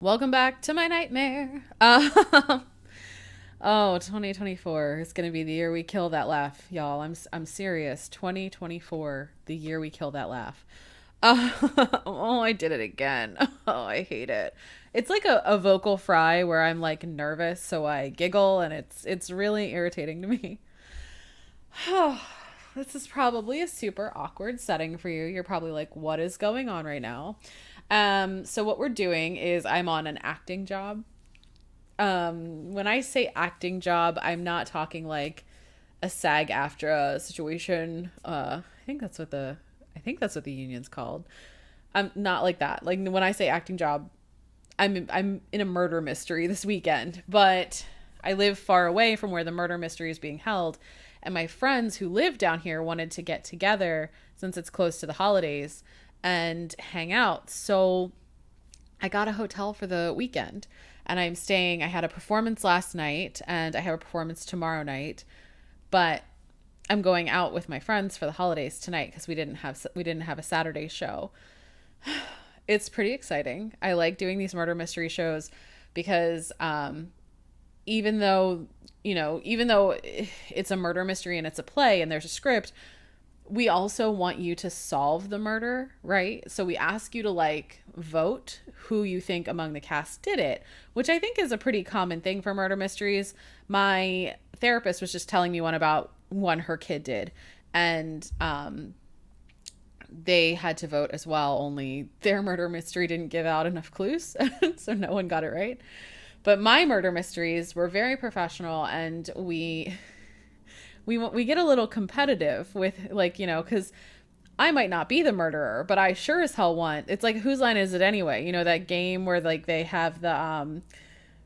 Welcome back to my nightmare. Oh, 2024 is going to be the year we kill that laugh, y'all. I'm serious. 2024, the year we kill that laugh. Oh, I did it again. Oh, I hate it. It's like a vocal fry where I'm like nervous, so I giggle, and it's really irritating to me. This is probably a super awkward setting for you. You're probably like, what is going on right now? So what we're doing is I'm on an acting job. When I say acting job, I'm not talking like a SAG-AFTRA situation. I think that's what the union's called. I'm not like that. Like when I say acting job, I'm in a murder mystery this weekend, but I live far away from where the murder mystery is being held, and my friends who live down here wanted to get together since it's close to the holidays and hang out. So I got a hotel for the weekend and I'm staying. I had a performance last night and I have a performance tomorrow night, but I'm going out with my friends for the holidays tonight because we didn't have a Saturday show. It's pretty exciting. I like doing these murder mystery shows because even though, even though it's a murder mystery and it's a play and there's a script, we also want you to solve the murder, right? So we ask you to like vote who you think among the cast did it, which I think is a pretty common thing for murder mysteries. My therapist was just telling me one about one her kid did, and they had to vote as well, only their murder mystery didn't give out enough clues, so no one got it right. But my murder mysteries were very professional, and we get a little competitive with, like, because I might not be the murderer, but I sure as hell want. It's like, whose line is it anyway? That game where like they have the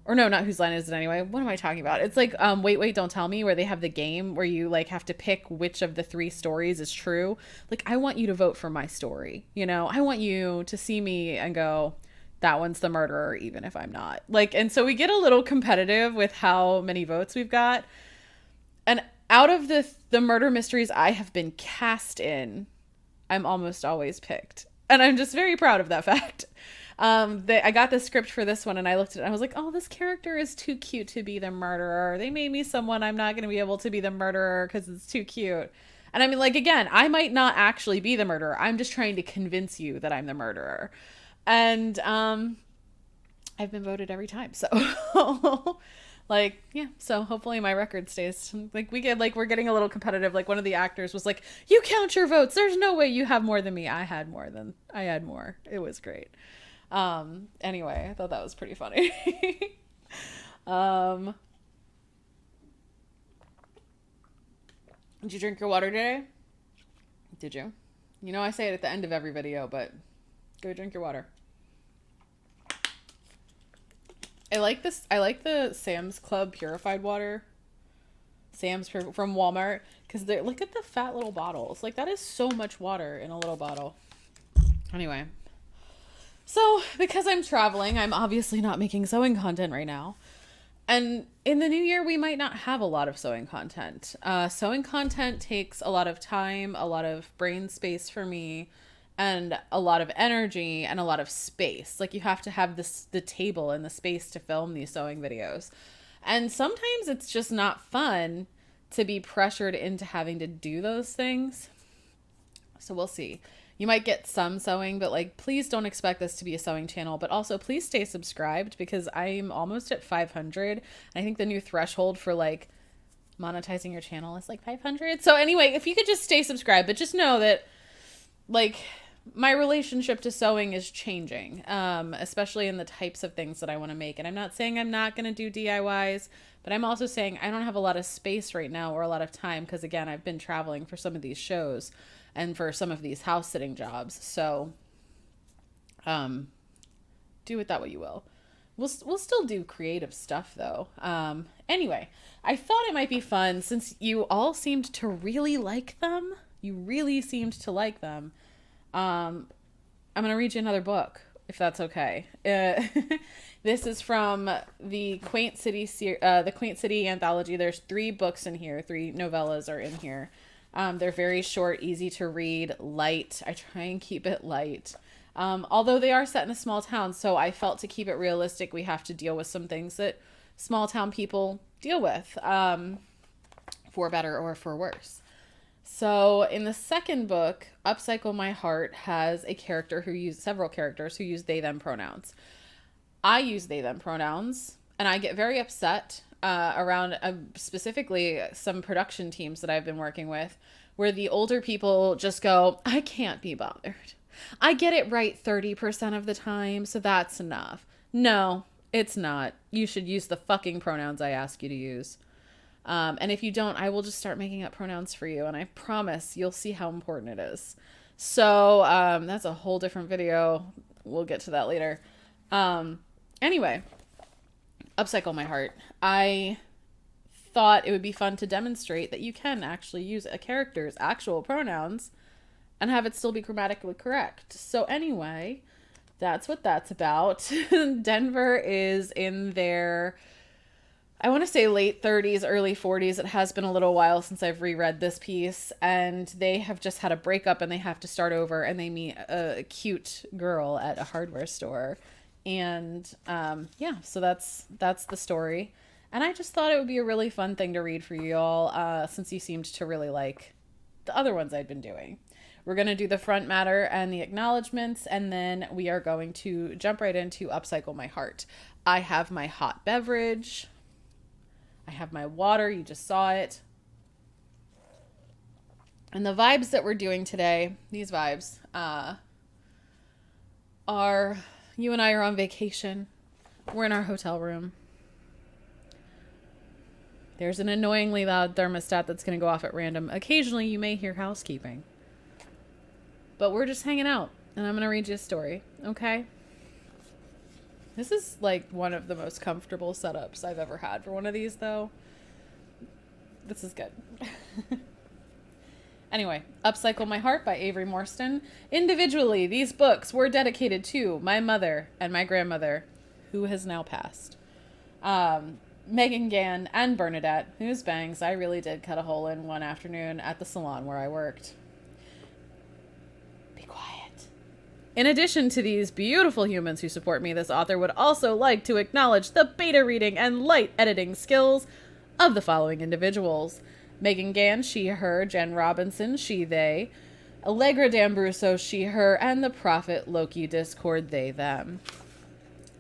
or no, not whose line is it anyway. What am I talking about? It's like wait, wait, don't tell me, where they have the game where you like have to pick which of the three stories is true. Like, I want you to vote for my story. I want you to see me and go, that one's the murderer, even if I'm not. Like, and so we get a little competitive with how many votes we've got. And out of the murder mysteries I have been cast in, I'm almost always picked. And I'm just very proud of that fact. I got the script for this one and I looked at it and I was like, oh, this character is too cute to be the murderer. They made me someone I'm not going to be able to be the murderer because it's too cute. And I mean, like, again, I might not actually be the murderer. I'm just trying to convince you that I'm the murderer. And I've been voted every time. So like, yeah, so hopefully my record stays. Like, we're getting a little competitive. Like, one of the actors was like, you count your votes, there's no way you have more than me. I had more. It was great. Anyway, I thought that was pretty funny. um did you drink your water today? Did you? I say it at the end of every video, but go drink your water. I like this. I like the Sam's Club purified water. From Walmart, because they're, look at the fat little bottles. Like, that is so much water in a little bottle. Anyway, so because I'm traveling, I'm obviously not making sewing content right now. And in the new year, we might not have a lot of sewing content. Sewing content takes a lot of time, a lot of brain space for me, and a lot of energy and a lot of space. Like, you have to have the table and the space to film these sewing videos. And sometimes it's just not fun to be pressured into having to do those things. So we'll see. You might get some sewing, but like, please don't expect this to be a sewing channel. But also, please stay subscribed because I'm almost at 500. I think the new threshold for like monetizing your channel is like 500. So anyway, if you could just stay subscribed, but just know that like my relationship to sewing is changing, especially in the types of things that I want to make. And I'm not saying I'm not going to do DIYs, but I'm also saying I don't have a lot of space right now or a lot of time because, again, I've been traveling for some of these shows and for some of these house sitting jobs. So do with that what you will. We'll still do creative stuff, though. Anyway, I thought it might be fun since you all seemed to really like them. You really seemed to like them. I'm going to read you another book, if that's okay. This is from the Quaint City anthology. There's 3 books in here. 3 novellas are in here. They're very short, easy to read, light. I try and keep it light. Although they are set in a small town, so I felt to keep it realistic, we have to deal with some things that small town people deal with, for better or for worse. So in the second book, Upcycle My Heart has several characters who use they them pronouns. I use they them pronouns, and I get very upset around specifically some production teams that I've been working with, where the older people just go, I can't be bothered. I get it right 30% of the time, so that's enough. No, it's not. You should use the fucking pronouns I ask you to use. And if you don't, I will just start making up pronouns for you, and I promise you'll see how important it is. So that's a whole different video. We'll get to that later. Anyway, Upcycle My Heart. I thought it would be fun to demonstrate that you can actually use a character's actual pronouns and have it still be grammatically correct. So anyway, that's what that's about. Denver is in their, I want to say late 30s, early 40s. It has been a little while since I've reread this piece, and they have just had a breakup and they have to start over, and they meet a cute girl at a hardware store. And yeah, so that's the story. And I just thought it would be a really fun thing to read for you all, since you seemed to really like the other ones I'd been doing. We're going to do the front matter and the acknowledgments, and then we are going to jump right into Upcycle My Heart. I have my hot beverage. I have my water. You just saw it. And the vibes that we're doing today, these vibes, are you and I are on vacation. We're in our hotel room. There's an annoyingly loud thermostat that's going to go off at random. Occasionally, you may hear housekeeping. But we're just hanging out, and I'm going to read you a story, okay? This is like one of the most comfortable setups I've ever had for one of these, though. This is good. Anyway, Upcycle My Heart by Avery Morstan. Individually, these books were dedicated to my mother and my grandmother, who has now passed. Megan Gann and Bernadette, whose bangs I really did cut a hole in one afternoon at the salon where I worked. Be quiet. In addition to these beautiful humans who support me, this author would also like to acknowledge the beta reading and light editing skills of the following individuals. Megan Gann, she, her, Jen Robinson, she, they, Allegra D'Ambruso, she, her, and the Prophet Loki Discord, they, them.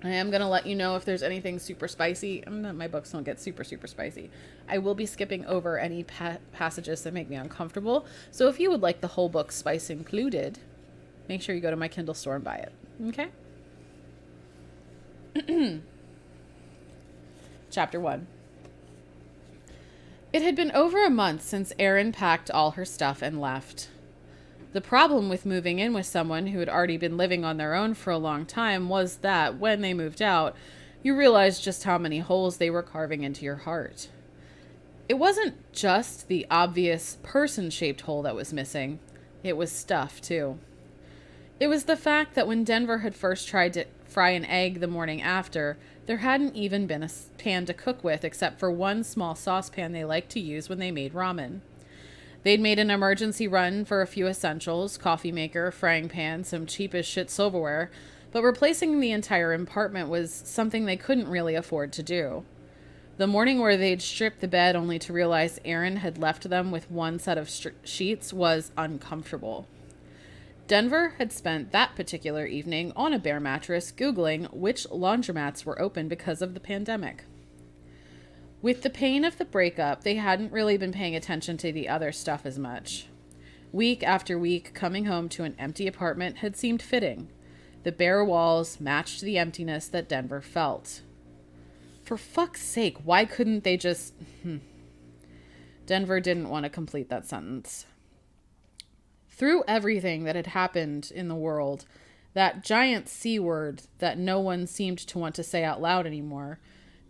I am going to let you know if there's anything super spicy. My books don't get super, super spicy. I will be skipping over any passages that make me uncomfortable. So if you would like the whole book, spice included, make sure you go to my Kindle store and buy it. Okay? Chapter 1. It had been over a month since Erin packed all her stuff and left. The problem with moving in with someone who had already been living on their own for a long time was that, when they moved out, you realized just how many holes they were carving into your heart. It wasn't just the obvious person-shaped hole that was missing. It was stuff, too. It was the fact that when Denver had first tried to fry an egg the morning after, there hadn't even been a pan to cook with except for one small saucepan they liked to use when they made ramen. They'd made an emergency run for a few essentials, coffee maker, frying pan, some cheap as shit silverware, but replacing the entire apartment was something they couldn't really afford to do. The morning where they'd stripped the bed only to realize Erin had left them with one set of sheets was uncomfortable. Denver had spent that particular evening on a bare mattress Googling which laundromats were open because of the pandemic. With the pain of the breakup, they hadn't really been paying attention to the other stuff as much. Week after week, coming home to an empty apartment had seemed fitting. The bare walls matched the emptiness that Denver felt. For fuck's sake, why couldn't they just... Denver didn't want to complete that sentence. Through everything that had happened in the world, that giant C word that no one seemed to want to say out loud anymore,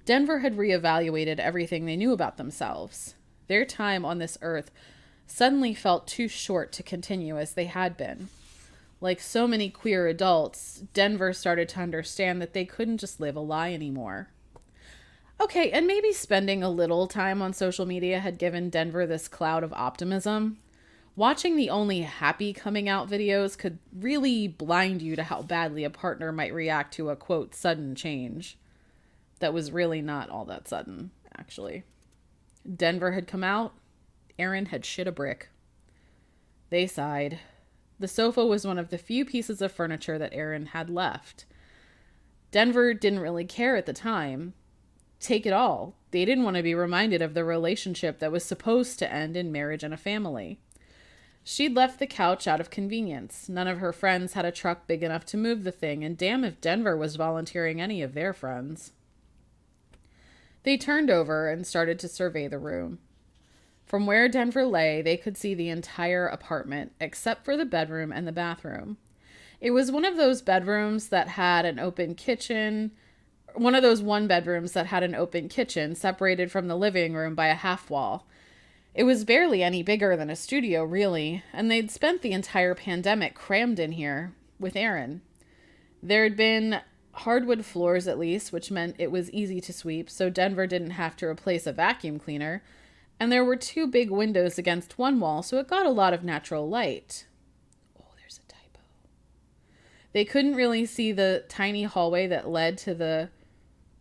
Denver had reevaluated everything they knew about themselves. Their time on this earth suddenly felt too short to continue as they had been. Like so many queer adults, Denver started to understand that they couldn't just live a lie anymore. Okay, and maybe spending a little time on social media had given Denver this cloud of optimism. Watching the only happy coming out videos could really blind you to how badly a partner might react to a quote sudden change. That was really not all that sudden, actually. Denver had come out. Aaron had shit a brick. They sighed. The sofa was one of the few pieces of furniture that Aaron had left. Denver didn't really care at the time. Take it all. They didn't want to be reminded of the relationship that was supposed to end in marriage and a family. She'd left the couch out of convenience. None of her friends had a truck big enough to move the thing, and damn if Denver was volunteering any of their friends. They turned over and started to survey the room. From where Denver lay, they could see the entire apartment, except for the bedroom and the bathroom. It was one of those bedrooms that had an open kitchen, one of those one bedrooms that had an open kitchen separated from the living room by a half wall. It was barely any bigger than a studio, really, and they'd spent the entire pandemic crammed in here with Aaron. There'd been hardwood floors at least, which meant it was easy to sweep, so Denver didn't have to replace a vacuum cleaner. And there were 2 big windows against one wall, so it got a lot of natural light. Oh, there's a typo. They couldn't really see the tiny hallway that led to the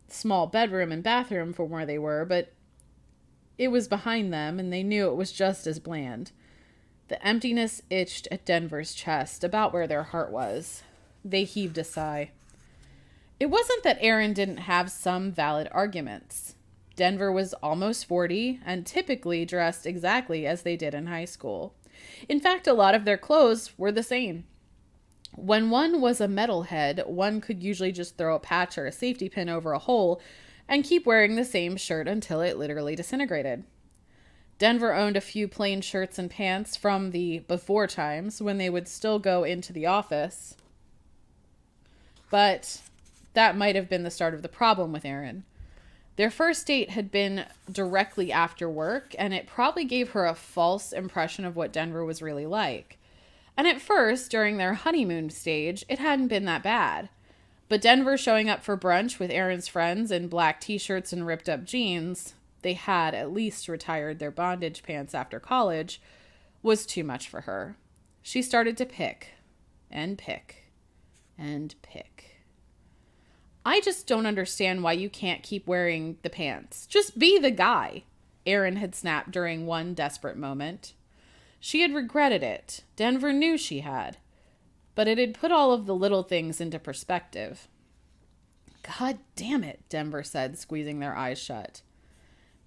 small bedroom and bathroom from where they were, but it was behind them, and they knew it was just as bland. The emptiness itched at Denver's chest, about where their heart was. They heaved a sigh. It wasn't that Aaron didn't have some valid arguments. Denver was almost 40 and typically dressed exactly as they did in high school. In fact, a lot of their clothes were the same. When one was a metalhead, one could usually just throw a patch or a safety pin over a hole and keep wearing the same shirt until it literally disintegrated. Denver owned a few plain shirts and pants from the before times when they would still go into the office. But that might have been the start of the problem with Aaron. Their first date had been directly after work, and it probably gave her a false impression of what Denver was really like. And at first, during their honeymoon stage, it hadn't been that bad. But Denver showing up for brunch with Aaron's friends in black t-shirts and ripped up jeans, they had at least retired their bondage pants after college, was too much for her. She started to pick, and pick, and pick. I just don't understand why you can't keep wearing the pants. Just be the guy, Aaron had snapped during one desperate moment. She had regretted it. Denver knew she had. But it had put all of the little things into perspective. God damn it, Denver said, squeezing their eyes shut.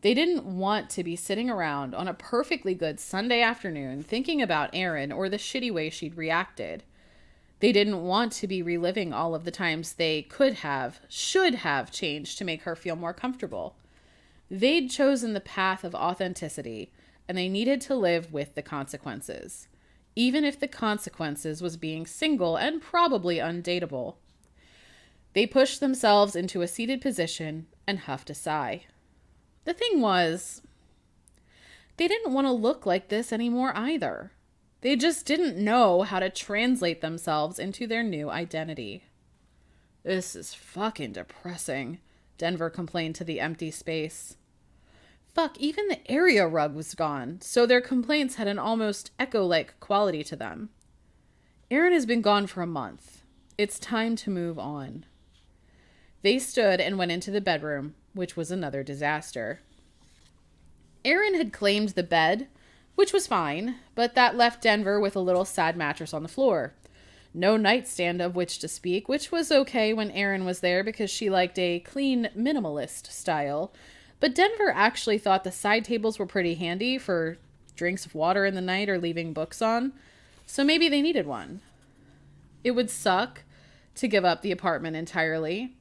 They didn't want to be sitting around on a perfectly good Sunday afternoon thinking about Aaron or the shitty way she'd reacted. They didn't want to be reliving all of the times they could have, should have changed to make her feel more comfortable. They'd chosen the path of authenticity, and they needed to live with the consequences, even if the consequences was being single and probably undateable. They pushed themselves into a seated position and huffed a sigh. The thing was, they didn't want to look like this anymore either. They just didn't know how to translate themselves into their new identity. This is fucking depressing, Denver complained to the empty space. Fuck, even the area rug was gone, so their complaints had an almost echo-like quality to them. Aaron has been gone for a month. It's time to move on. They stood and went into the bedroom, which was another disaster. Aaron had claimed the bed, which was fine, but that left Denver with a little sad mattress on the floor. No nightstand of which to speak, which was okay when Aaron was there because she liked a clean minimalist style. But Denver actually thought the side tables were pretty handy for drinks of water in the night or leaving books on, so maybe they needed one. It would suck to give up the apartment entirely.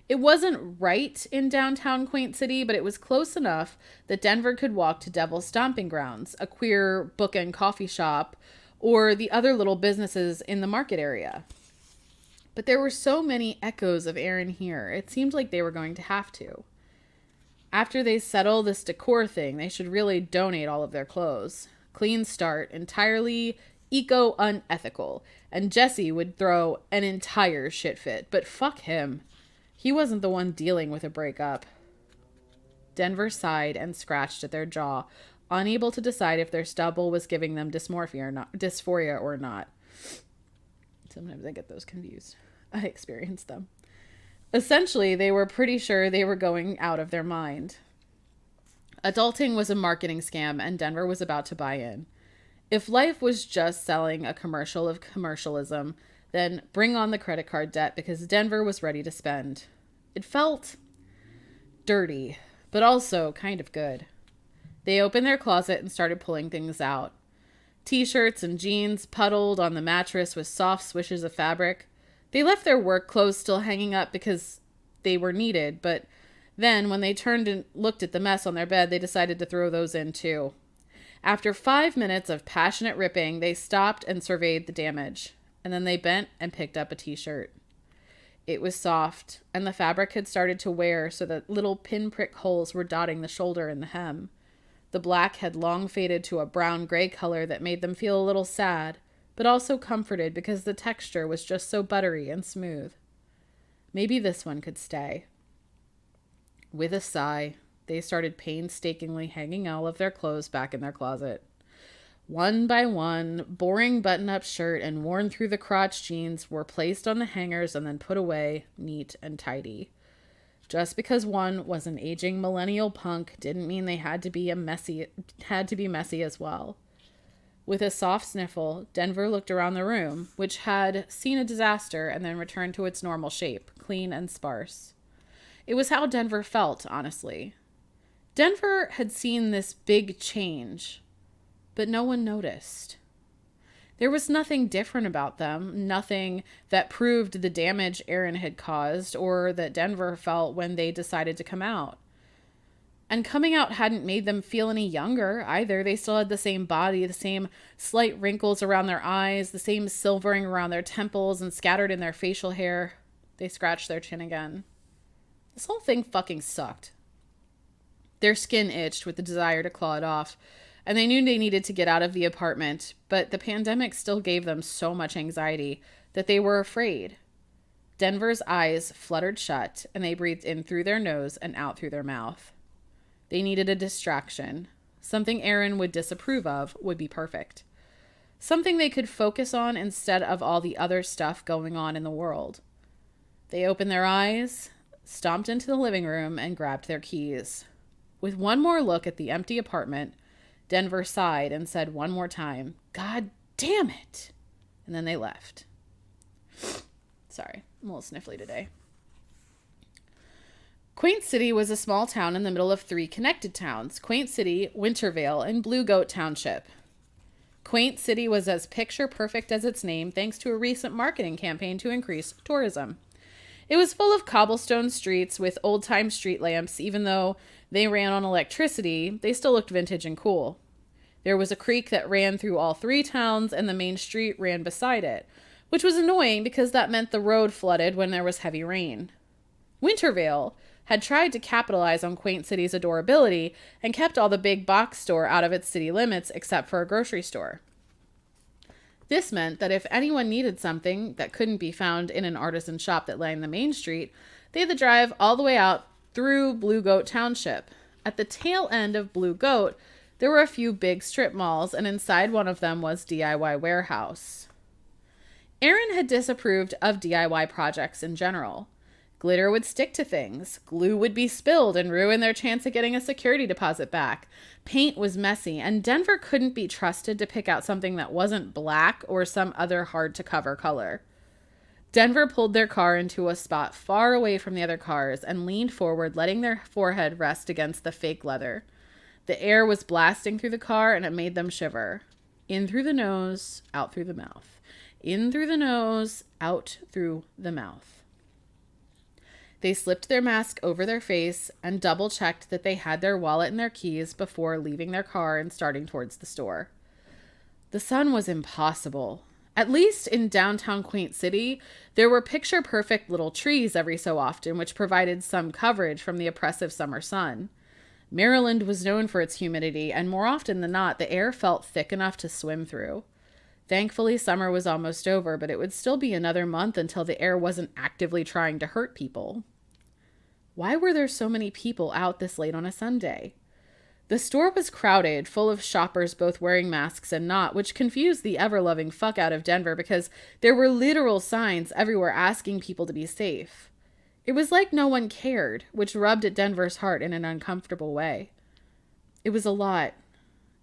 It wasn't right in downtown Quaint City, but it was close enough that Denver could walk to Devil's Stomping Grounds, a queer book and coffee shop, or the other little businesses in the market area. But there were so many echoes of Aaron here, it seemed like they were going to have to. After they settle this decor thing, they should really donate all of their clothes. Clean start, entirely eco-unethical, and Jesse would throw an entire shit fit, but fuck him. He wasn't the one dealing with a breakup. Denver sighed and scratched at their jaw. unable to decide if their stubble was giving them dysphoria or not. Sometimes I get those confused. I experienced them. Essentially, they were pretty sure they were going out of their mind. Adulting was a marketing scam, and Denver was about to buy in. If life was just selling a commercial of commercialism, then bring on the credit card debt, because Denver was ready to spend. It felt dirty, but also kind of good. They opened their closet and started pulling things out. T-shirts and jeans puddled on the mattress with soft swishes of fabric. They left their work clothes still hanging up because they were needed, but then when they turned and looked at the mess on their bed, they decided to throw those in too. After 5 minutes of passionate ripping, they stopped and surveyed the damage, and then they bent and picked up a t-shirt. It was soft, and the fabric had started to wear so that little pinprick holes were dotting the shoulder and the hem. The black had long faded to a brown-gray color that made them feel a little sad, but also comforted because the texture was just so buttery and smooth. Maybe this one could stay. With a sigh, they started painstakingly hanging all of their clothes back in their closet. One by one, boring button-up shirt and worn-through-the-crotch jeans were placed on the hangers and then put away, neat and tidy. Just because one was an aging millennial punk didn't mean they had to be messy as well. With a soft sniffle, Denver looked around the room, which had seen a disaster and then returned to its normal shape, clean and sparse. It was how Denver felt, honestly. Denver had seen this big change, but no one noticed. There was nothing different about them, nothing that proved the damage Aaron had caused or that Denver felt when they decided to come out. And coming out hadn't made them feel any younger either. They still had the same body, the same slight wrinkles around their eyes, the same silvering around their temples and scattered in their facial hair. They scratched their chin again. This whole thing fucking sucked. Their skin itched with the desire to claw it off, and they knew they needed to get out of the apartment, but the pandemic still gave them so much anxiety that they were afraid. Denver's eyes fluttered shut, and they breathed in through their nose and out through their mouth. They needed a distraction. Something Aaron would disapprove of would be perfect. Something they could focus on instead of all the other stuff going on in the world. They opened their eyes, stomped into the living room, and grabbed their keys. With one more look at the empty apartment, Denver sighed and said one more time, "God damn it!" And then they left. Sorry, I'm a little sniffly today. Quaint City was a small town in the middle of 3 connected towns: Quaint City, Wintervale, and Blue Goat Township. Quaint City was as picture perfect as its name thanks to a recent marketing campaign to increase tourism. It was full of cobblestone streets with old-time street lamps. Even though they ran on electricity, they still looked vintage and cool. There was a creek that ran through all 3 towns, and the main street ran beside it, which was annoying because that meant the road flooded when there was heavy rain. Wintervale had tried to capitalize on Quaint City's adorability and kept all the big box store out of its city limits except for a grocery store. This meant that if anyone needed something that couldn't be found in an artisan shop that lay in the main street, they had to drive all the way out through Blue Goat Township. At the tail end of Blue Goat, there were a few big strip malls, and inside one of them was DIY Warehouse. Aaron had disapproved of DIY projects in general. Glitter would stick to things. Glue would be spilled and ruin their chance of getting a security deposit back. Paint was messy, and Denver couldn't be trusted to pick out something that wasn't black or some other hard-to-cover color. Denver pulled their car into a spot far away from the other cars and leaned forward, letting their forehead rest against the fake leather. The air was blasting through the car, and it made them shiver. In through the nose, out through the mouth. In through the nose, out through the mouth. They slipped their mask over their face and double-checked that they had their wallet and their keys before leaving their car and starting towards the store. The sun was impossible. At least in downtown Quaint City, there were picture-perfect little trees every so often, which provided some coverage from the oppressive summer sun. Maryland was known for its humidity, and more often than not, the air felt thick enough to swim through. Thankfully, summer was almost over, but it would still be another month until the air wasn't actively trying to hurt people. Why were there so many people out this late on a Sunday? The store was crowded, full of shoppers both wearing masks and not, which confused the ever-loving fuck out of Denver because there were literal signs everywhere asking people to be safe. It was like no one cared, which rubbed at Denver's heart in an uncomfortable way. It was a lot.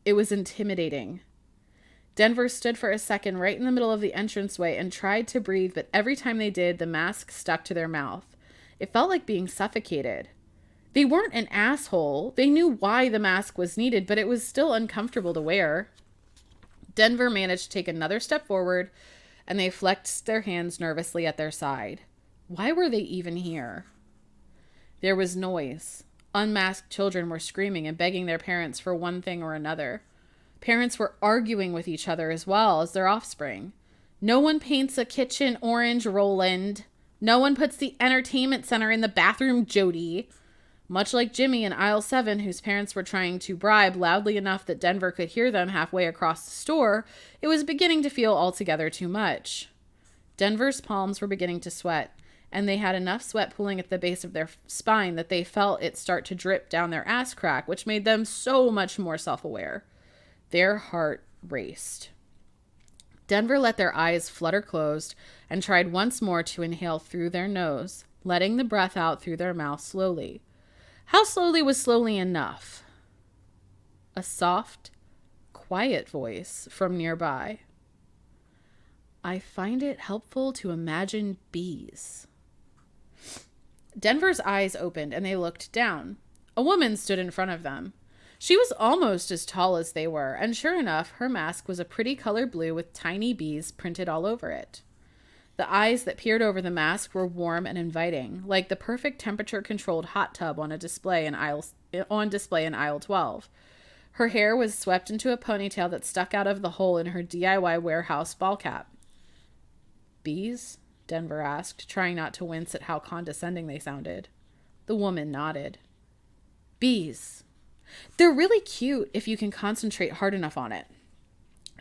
It was intimidating. Denver stood for a second right in the middle of the entranceway and tried to breathe, but every time they did, the mask stuck to their mouth. It felt like being suffocated. They weren't an asshole. They knew why the mask was needed, but it was still uncomfortable to wear. Denver managed to take another step forward, and they flexed their hands nervously at their side. Why were they even here? There was noise. Unmasked children were screaming and begging their parents for one thing or another. Parents were arguing with each other as well as their offspring. No one paints a kitchen orange, Roland. No one puts the entertainment center in the bathroom, Jody. Much like Jimmy in aisle 7, whose parents were trying to bribe loudly enough that Denver could hear them halfway across the store, it was beginning to feel altogether too much. Denver's palms were beginning to sweat, and they had enough sweat pooling at the base of their spine that they felt it start to drip down their ass crack, which made them so much more self-aware. Their heart raced. Denver let their eyes flutter closed and tried once more to inhale through their nose, letting the breath out through their mouth slowly. How slowly was slowly enough? A soft, quiet voice from nearby. I find it helpful to imagine bees. Denver's eyes opened and they looked down. A woman stood in front of them. She was almost as tall as they were, and sure enough, her mask was a pretty color blue with tiny bees printed all over it. The eyes that peered over the mask were warm and inviting, like the perfect temperature-controlled hot tub on display in aisle 12. Her hair was swept into a ponytail that stuck out of the hole in her DIY warehouse ball cap. Bees? Denver asked, trying not to wince at how condescending they sounded. The woman nodded. Bees. They're really cute if you can concentrate hard enough on it.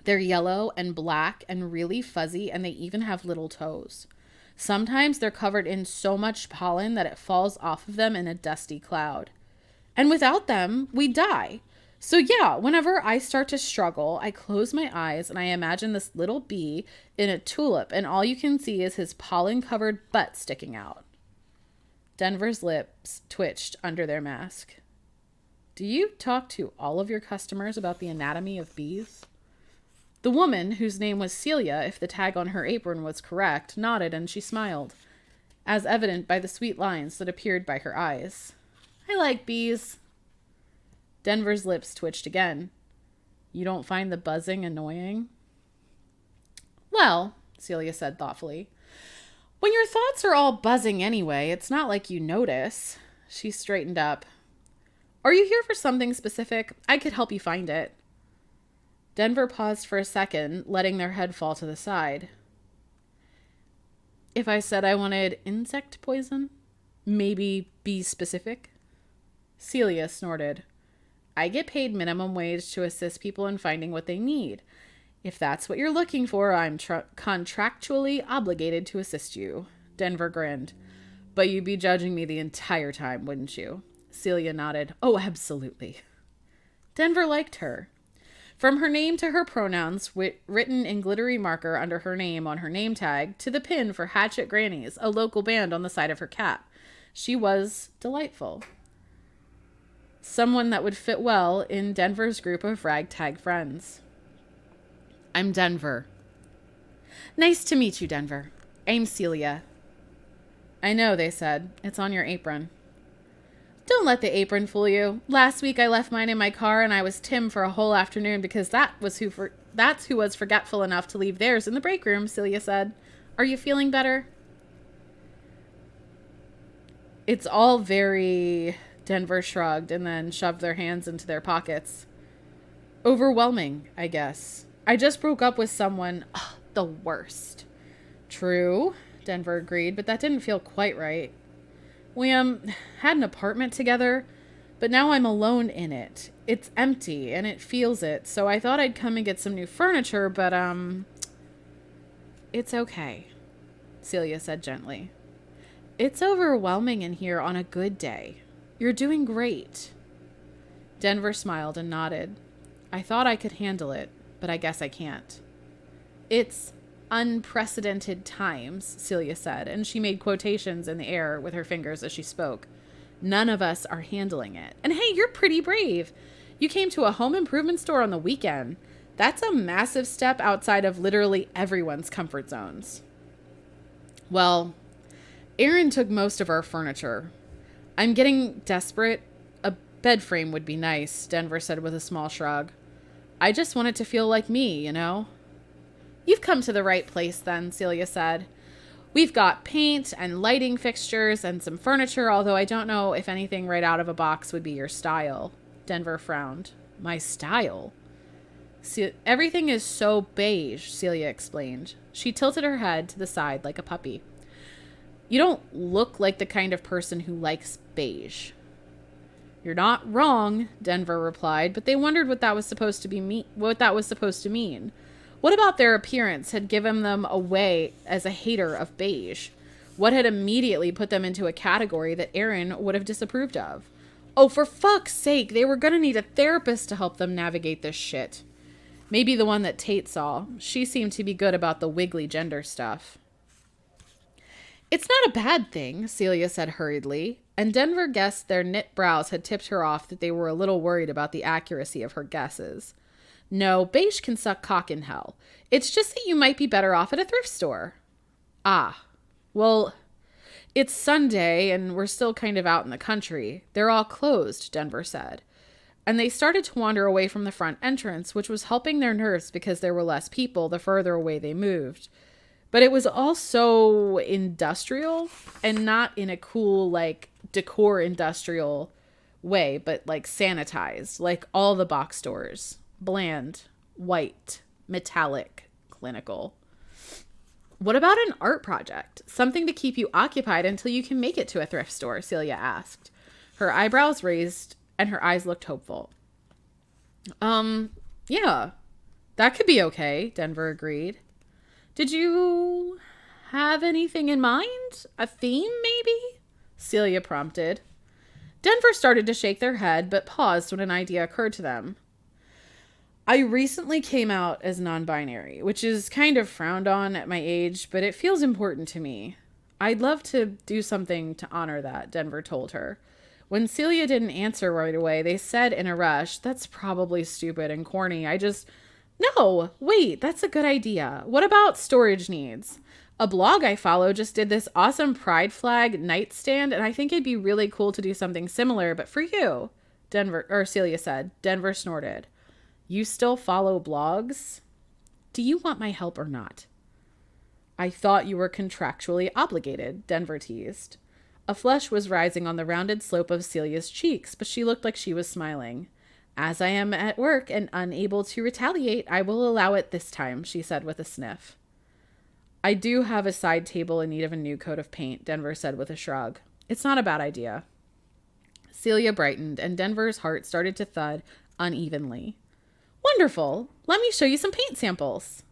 They're yellow and black and really fuzzy, and they even have little toes. Sometimes they're covered in so much pollen that it falls off of them in a dusty cloud. And without them, we die. So yeah, whenever I start to struggle, I close my eyes and I imagine this little bee in a tulip, and all you can see is his pollen-covered butt sticking out. Denver's lips twitched under their mask. Do you talk to all of your customers about the anatomy of bees? The woman, whose name was Celia, if the tag on her apron was correct, nodded and she smiled, as evident by the sweet lines that appeared by her eyes. I like bees. Denver's lips twitched again. You don't find the buzzing annoying? Well, Celia said thoughtfully, when your thoughts are all buzzing anyway, it's not like you notice. She straightened up. Are you here for something specific? I could help you find it. Denver paused for a second, letting their head fall to the side. If I said I wanted insect poison? Maybe bee specific? Celia snorted. I get paid minimum wage to assist people in finding what they need. If that's what you're looking for, I'm contractually obligated to assist you. Denver grinned. But you'd be judging me the entire time, wouldn't you? Celia nodded. Oh, absolutely. Denver liked her. From her name to her pronouns, written in glittery marker under her name on her name tag, to the pin for Hatchet Grannies, a local band on the side of her cap, she was delightful. Someone that would fit well in Denver's group of ragtag friends. I'm Denver. Nice to meet you, Denver. I'm Celia. I know, they said. It's on your apron. Don't let the apron fool you. Last week I left mine in my car and I was Tim for a whole afternoon because that's who was forgetful enough to leave theirs in the break room, Celia said. Are you feeling better? It's all very... Denver shrugged and then shoved their hands into their pockets. Overwhelming, I guess. I just broke up with someone. Ugh, the worst. True, Denver agreed, but that didn't feel quite right. We, had an apartment together, but now I'm alone in it. It's empty, and it feels it, so I thought I'd come and get some new furniture, but, it's okay, Celia said gently. It's overwhelming in here on a good day. You're doing great. Denver smiled and nodded. I thought I could handle it, but I guess I can't. It's unprecedented times, Celia said, and she made quotations in the air with her fingers as she spoke. None of us are handling it. And hey, you're pretty brave. You came to a home improvement store on the weekend. That's a massive step outside of literally everyone's comfort zones. Well, Aaron took most of our furniture. I'm getting desperate. A bed frame would be nice, Denver said with a small shrug. I just want it to feel like me, you know? You've come to the right place then, Celia said. We've got paint and lighting fixtures and some furniture, although I don't know if anything right out of a box would be your style. Denver frowned. My style? Everything is so beige, Celia explained. She tilted her head to the side like a puppy. You don't look like the kind of person who likes beige. You're not wrong, Denver replied, but they wondered what that was supposed to mean. What about their appearance had given them away as a hater of beige? What had immediately put them into a category that Aaron would have disapproved of? Oh, for fuck's sake, they were going to need a therapist to help them navigate this shit. Maybe the one that Tate saw. She seemed to be good about the wiggly gender stuff. It's not a bad thing, Celia said hurriedly, and Denver guessed their knit brows had tipped her off that they were a little worried about the accuracy of her guesses. No, beige can suck cock in hell. It's just that you might be better off at a thrift store. Ah, well, it's Sunday and we're still kind of out in the country. They're all closed, Denver said. And they started to wander away from the front entrance, which was helping their nerves because there were less people the further away they moved. But it was all so industrial, and not in a cool, like, decor industrial way, but like sanitized, like all the box stores. Bland, white, metallic, clinical. What about an art project? Something to keep you occupied until you can make it to a thrift store, Celia asked. Her eyebrows raised and her eyes looked hopeful. Yeah, that could be okay, Denver agreed. Did you have anything in mind? A theme, maybe? Celia prompted. Denver started to shake their head, but paused when an idea occurred to them. I recently came out as non-binary, which is kind of frowned on at my age, but it feels important to me. I'd love to do something to honor that, Denver told her. When Celia didn't answer right away, they said in a rush, that's probably stupid and corny. No, wait, that's a good idea. What about storage needs? A blog I follow just did this awesome pride flag nightstand, and I think it'd be really cool to do something similar, but for you, Celia said. Denver snorted. You still follow blogs? Do you want my help or not? I thought you were contractually obligated, Denver teased. A flush was rising on the rounded slope of Celia's cheeks, but she looked like she was smiling. As I am at work and unable to retaliate, I will allow it this time, she said with a sniff. I do have a side table in need of a new coat of paint, Denver said with a shrug. It's not a bad idea. Celia brightened, and Denver's heart started to thud unevenly. Wonderful. Let me show you some paint samples.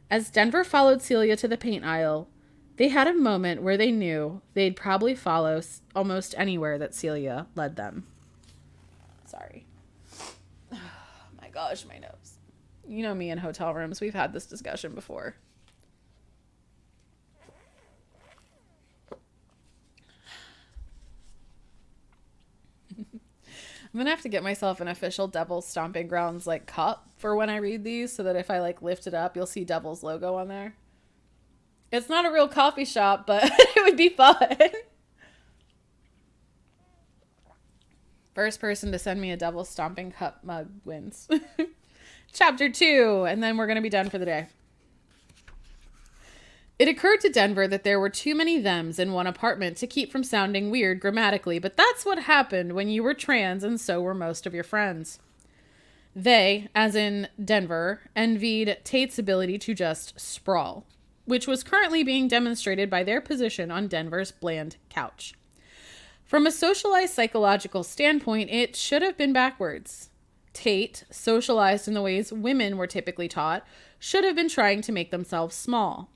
As Denver followed Celia to the paint aisle, they had a moment where they knew they'd probably follow almost anywhere that Celia led them. Sorry. Oh my gosh, my nose. You know me in hotel rooms. We've had this discussion before. I'm gonna have to get myself an official Devil's Stomping Grounds like cup for when I read these, so that if I like lift it up, you'll see Devil's logo on there. It's not a real coffee shop, but it would be fun. First person to send me a Devil's Stomping Cup mug wins. Chapter 2, and then we're gonna be done for the day. It occurred to Denver that there were too many thems in one apartment to keep from sounding weird grammatically, but that's what happened when you were trans and so were most of your friends. They, as in Denver, envied Tate's ability to just sprawl, which was currently being demonstrated by their position on Denver's bland couch. From a socialized psychological standpoint, it should have been backwards. Tate, socialized in the ways women were typically taught, should have been trying to make themselves small.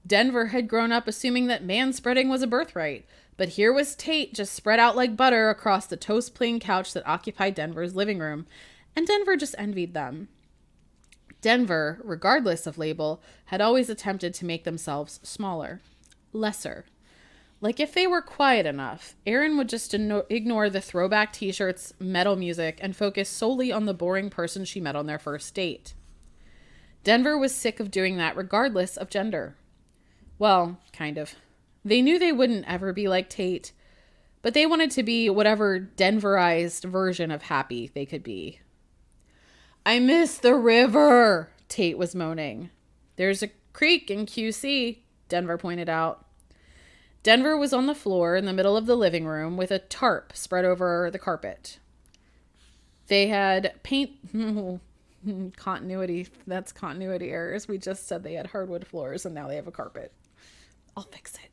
Denver had grown up assuming that man-spreading was a birthright, but here was Tate just spread out like butter across the toast plain couch that occupied Denver's living room, and Denver just envied them. Denver, regardless of label, had always attempted to make themselves smaller, lesser. Like if they were quiet enough, Erin would just ignore the throwback t-shirts, metal music, and focus solely on the boring person she met on their first date. Denver was sick of doing that regardless of gender. Well, kind of. They knew they wouldn't ever be like Tate, but they wanted to be whatever Denverized version of happy they could be. I miss the river, Tate was moaning. There's a creek in QC, Denver pointed out. Denver was on the floor in the middle of the living room with a tarp spread over the carpet. They had continuity. That's continuity errors. We just said they had hardwood floors and now they have a carpet. I'll fix it.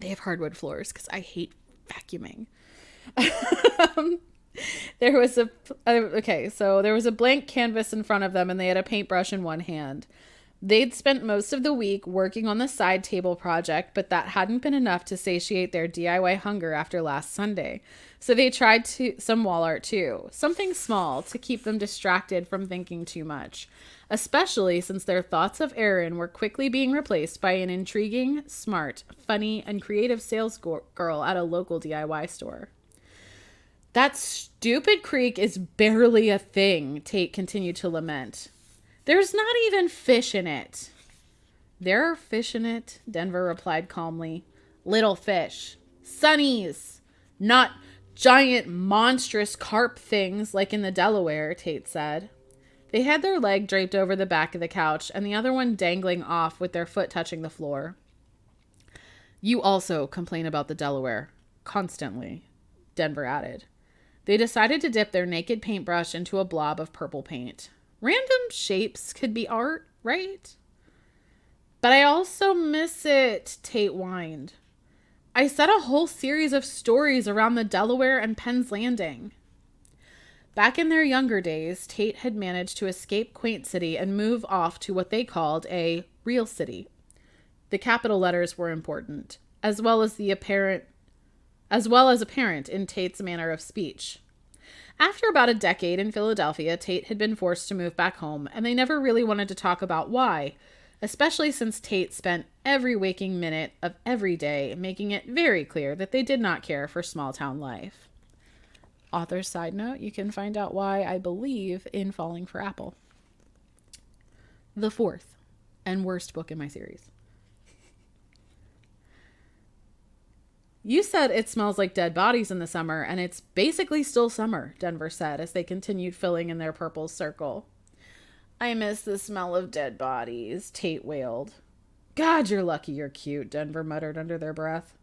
They have hardwood floors because I hate vacuuming. There was a blank canvas in front of them and they had a paintbrush in one hand. They'd spent most of the week working on the side table project, but that hadn't been enough to satiate their DIY hunger after last Sunday. So they tried some wall art too, something small to keep them distracted from thinking too much, especially since their thoughts of Erin were quickly being replaced by an intriguing, smart, funny, and creative sales girl at a local DIY store. That stupid creek is barely a thing, Tate continued to lament. There's not even fish in it. There are fish in it, Denver replied calmly. Little fish. Sunnies. Not giant, monstrous carp things like in the Delaware, Tate said. They had their leg draped over the back of the couch and the other one dangling off with their foot touching the floor. You also complain about the Delaware. Constantly, Denver added. They decided to dip their naked paintbrush into a blob of purple paint. Random shapes could be art, right? But I also miss it, Tate whined. I set a whole series of stories around the Delaware and Penn's Landing. Back in their younger days, Tate had managed to escape Quaint City and move off to what they called a real city. The capital letters were important, as well as apparent in Tate's manner of speech. After about a decade in Philadelphia, Tate had been forced to move back home, and they never really wanted to talk about why, especially since Tate spent every waking minute of every day making it very clear that they did not care for small-town life. Author's side note, you can find out why I believe in Falling for Apple. The fourth and worst book in my series. You said it smells like dead bodies in the summer, and it's basically still summer, Denver said as they continued filling in their purple circle. I miss the smell of dead bodies, Tate wailed. God, you're lucky you're cute, Denver muttered under their breath.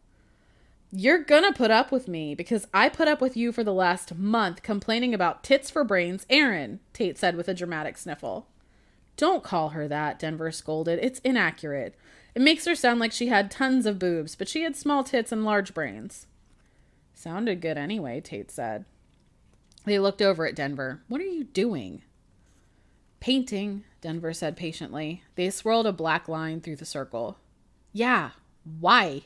You're gonna put up with me because I put up with you for the last month complaining about tits for brains, Erin, Tate said with a dramatic sniffle. Don't call her that, Denver scolded. It's inaccurate. It makes her sound like she had tons of boobs, but she had small tits and large brains. Sounded good anyway, Tate said. They looked over at Denver. What are you doing? Painting, Denver said patiently. They swirled a black line through the circle. Yeah, why?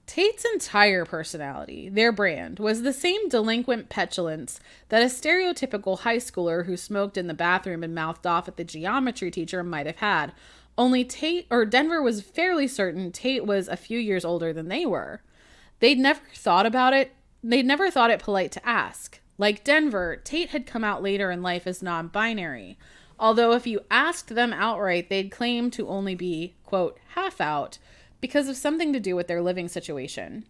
Tate's entire personality, their brand, was the same delinquent petulance that a stereotypical high schooler who smoked in the bathroom and mouthed off at the geometry teacher might have had. Only Denver was fairly certain Tate was a few years older than they were. They'd never thought it polite to ask. Like Denver, Tate had come out later in life as non-binary. Although if you asked them outright, they'd claim to only be, quote, half out because of something to do with their living situation.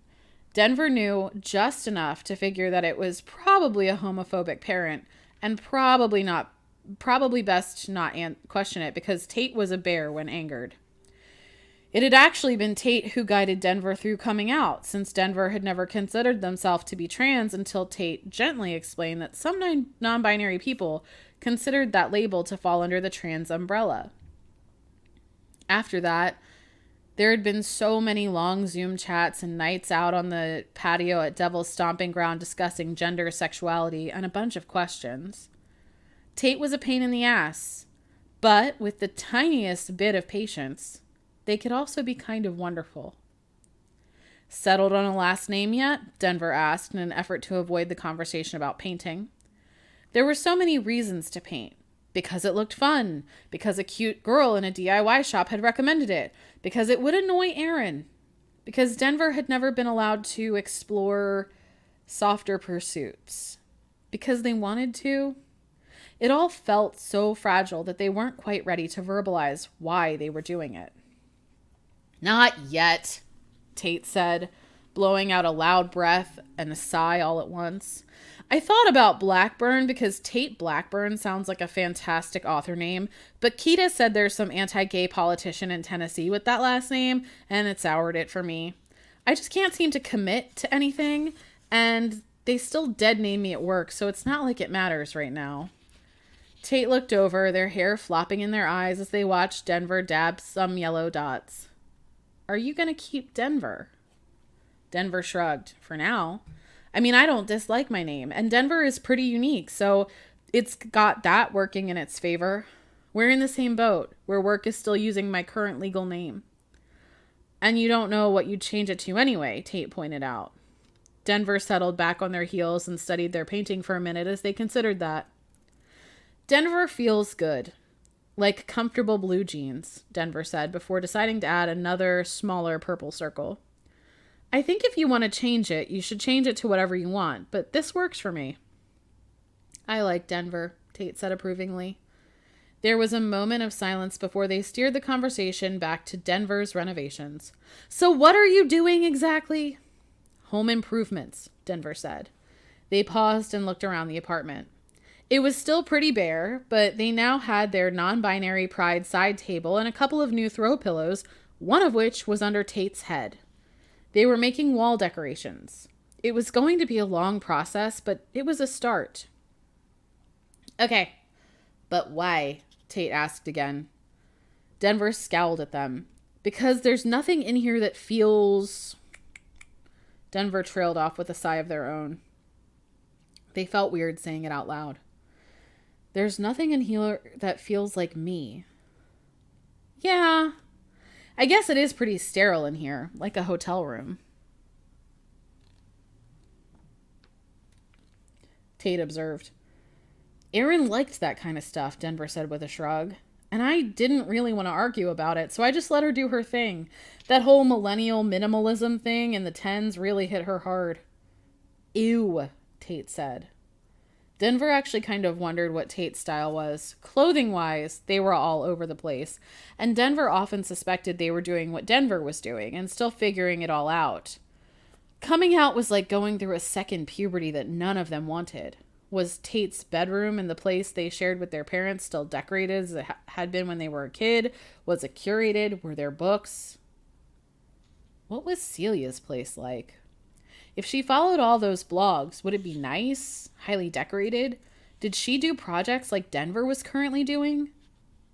Denver knew just enough to figure that it was probably a homophobic parent and probably best not question it because Tate was a bear when angered. It had actually been Tate who guided Denver through coming out, since Denver had never considered themselves to be trans until Tate gently explained that some non-binary people considered that label to fall under the trans umbrella. After that, there had been so many long Zoom chats and nights out on the patio at Devil's Stomping Ground discussing gender, sexuality, and a bunch of questions. Tate was a pain in the ass, But with the tiniest bit of patience, they could also be kind of wonderful. Settled on a last name yet? Denver asked in an effort to avoid the conversation about painting. There were so many reasons to paint. Because it looked fun. Because a cute girl in a DIY shop had recommended it. Because it would annoy Aaron. Because Denver had never been allowed to explore softer pursuits. Because they wanted to. It all felt so fragile that they weren't quite ready to verbalize why they were doing it. Not yet, Tate said, blowing out a loud breath and a sigh all at once. I thought about Blackburn because Tate Blackburn sounds like a fantastic author name, but Keita said there's some anti-gay politician in Tennessee with that last name, and it soured it for me. I just can't seem to commit to anything, and they still dead name me at work, so it's not like it matters right now. Tate looked over, their hair flopping in their eyes as they watched Denver dab some yellow dots. Are you going to keep Denver? Denver shrugged. For now. I mean, I don't dislike my name, and Denver is pretty unique, so it's got that working in its favor. We're in the same boat, where work is still using my current legal name. And you don't know what you'd change it to anyway, Tate pointed out. Denver settled back on their heels and studied their painting for a minute as they considered that. Denver feels good. Like comfortable blue jeans, Denver said before deciding to add another smaller purple circle. I think if you want to change it, you should change it to whatever you want, but this works for me. I like Denver, Tate said approvingly. There was a moment of silence before they steered the conversation back to Denver's renovations. So what are you doing exactly? Home improvements, Denver said. They paused and looked around the apartment. It was still pretty bare, but they now had their non-binary pride side table and a couple of new throw pillows, one of which was under Tate's head. They were making wall decorations. It was going to be a long process, but it was a start. Okay, but why? Tate asked again. Denver scowled at them. Because there's nothing in here that feels... Denver trailed off with a sigh of their own. They felt weird saying it out loud. There's nothing in here that feels like me. Yeah, I guess it is pretty sterile in here, like a hotel room. Tate observed. Aaron liked that kind of stuff, Denver said with a shrug. And I didn't really want to argue about it, so I just let her do her thing. That whole millennial minimalism thing in the 10s really hit her hard. Ew, Tate said. Denver actually kind of wondered what Tate's style was. Clothing-wise, they were all over the place, and Denver often suspected they were doing what Denver was doing and still figuring it all out. Coming out was like going through a second puberty that none of them wanted. Was Tate's bedroom and the place they shared with their parents still decorated as it had been when they were a kid? Was it curated? Were there books? What was Celia's place like? If she followed all those blogs, would it be nice? Highly decorated? Did she do projects like Denver was currently doing?